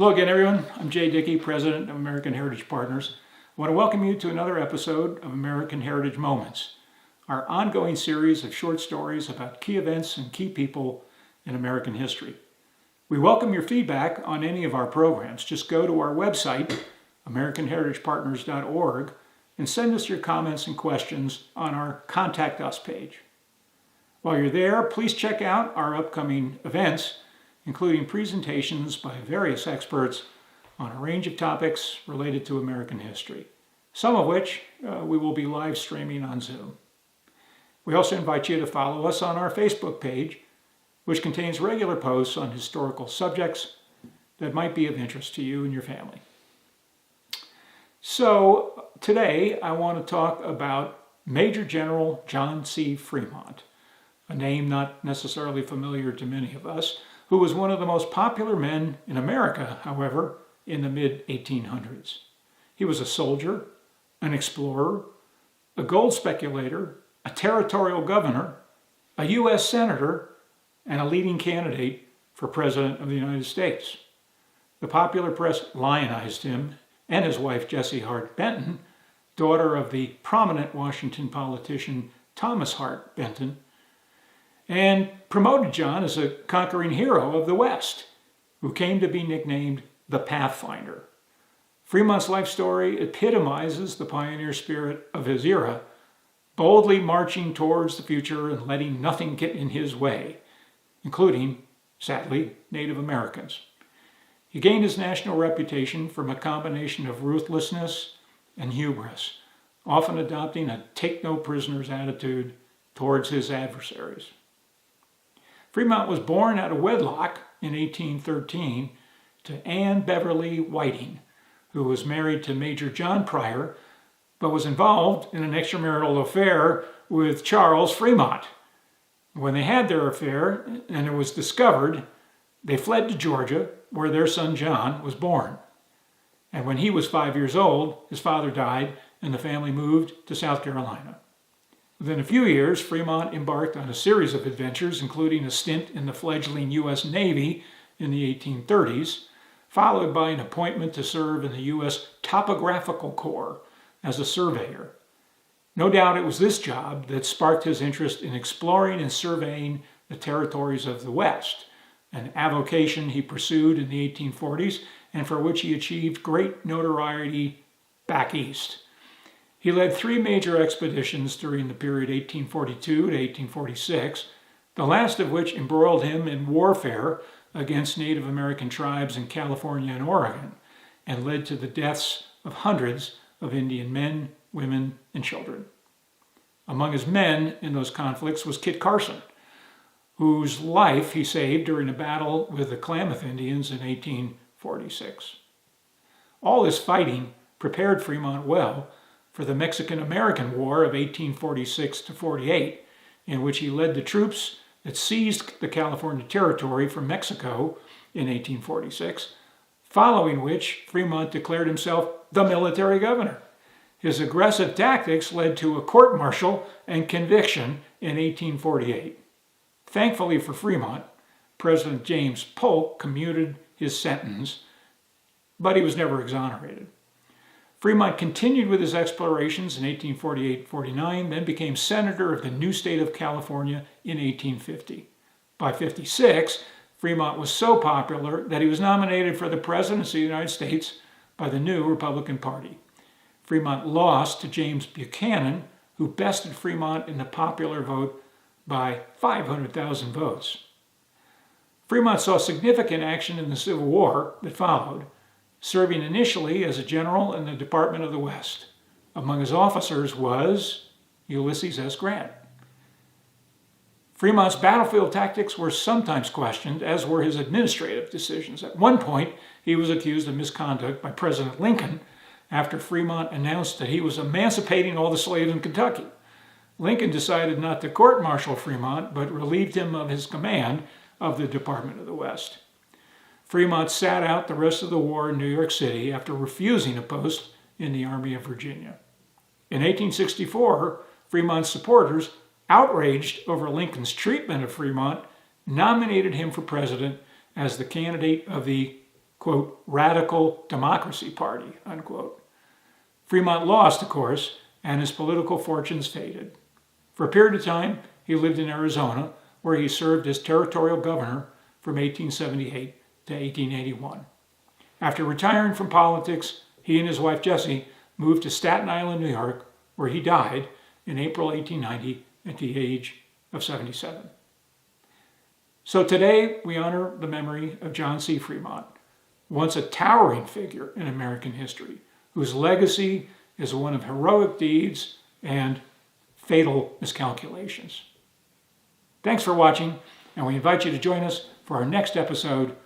Hello again, everyone. I'm Jay Dickey, President of American Heritage Partners. I want to welcome you to another episode of American Heritage Moments, our ongoing series of short stories about key events and key people in American history. We welcome your feedback on any of our programs. Just go to our website, AmericanHeritagePartners.org, and send us your comments and questions on our Contact Us page. While you're there, please check out our upcoming events, including presentations by various experts on a range of topics related to American history, some of which we will be live streaming on Zoom. We also invite you to follow us on our Facebook page, which contains regular posts on historical subjects that might be of interest to you and your family. So today I want to talk about Major General John C. Fremont, a name not necessarily familiar to many of us, who was one of the most popular men in America, however, in the mid-1800s. He was a soldier, an explorer, a gold speculator, a territorial governor, a U.S. senator, and a leading candidate for President of the United States. The popular press lionized him and his wife Jessie Hart Benton, daughter of the prominent Washington politician Thomas Hart Benton, and promoted John as a conquering hero of the West, who came to be nicknamed the Pathfinder. Fremont's life story epitomizes the pioneer spirit of his era, boldly marching towards the future and letting nothing get in his way, including, sadly, Native Americans. He gained his national reputation from a combination of ruthlessness and hubris, often adopting a take-no-prisoners attitude towards his adversaries. Fremont was born out of wedlock in 1813 to Anne Beverly Whiting, who was married to Major John Pryor, but was involved in an extramarital affair with Charles Fremont. When they had their affair and it was discovered, they fled to Georgia, where their son John was born. And when he was 5 years old, his father died and the family moved to South Carolina. Within a few years, Fremont embarked on a series of adventures, including a stint in the fledgling U.S. Navy in the 1830s, followed by an appointment to serve in the U.S. Topographical Corps as a surveyor. No doubt it was this job that sparked his interest in exploring and surveying the territories of the West, an avocation he pursued in the 1840s and for which he achieved great notoriety back east. He led three major expeditions during the period 1842 to 1846, the last of which embroiled him in warfare against Native American tribes in California and Oregon, and led to the deaths of hundreds of Indian men, women, and children. Among his men in those conflicts was Kit Carson, whose life he saved during a battle with the Klamath Indians in 1846. All this fighting prepared Fremont well for the Mexican-American War of 1846 to 48, in which he led the troops that seized the California Territory from Mexico in 1846, following which Fremont declared himself the military governor. His aggressive tactics led to a court-martial and conviction in 1848. Thankfully for Fremont, President James Polk commuted his sentence, but he was never exonerated. Fremont continued with his explorations in 1848-49, then became senator of the new state of California in 1850. By 56, Fremont was so popular that he was nominated for the presidency of the United States by the new Republican Party. Fremont lost to James Buchanan, who bested Fremont in the popular vote by 500,000 votes. Fremont saw significant action in the Civil War that followed, serving initially as a general in the Department of the West. Among his officers was Ulysses S. Grant. Fremont's battlefield tactics were sometimes questioned, as were his administrative decisions. At one point, he was accused of misconduct by President Lincoln after Fremont announced that he was emancipating all the slaves in Kentucky. Lincoln decided not to court-martial Fremont, but relieved him of his command of the Department of the West. Fremont sat out the rest of the war in New York City after refusing a post in the Army of Virginia. In 1864, Fremont's supporters, outraged over Lincoln's treatment of Fremont, nominated him for president as the candidate of the quote, radical democracy party, unquote. Fremont lost, of course, and his political fortunes faded. For a period of time, he lived in Arizona, where he served as territorial governor from 1878 to 1881. After retiring from politics, he and his wife Jessie moved to Staten Island, New York, where he died in April 1890 at the age of 77. So today we honor the memory of John C. Fremont, once a towering figure in American history, whose legacy is one of heroic deeds and fatal miscalculations. Thanks for watching, and we invite you to join us for our next episode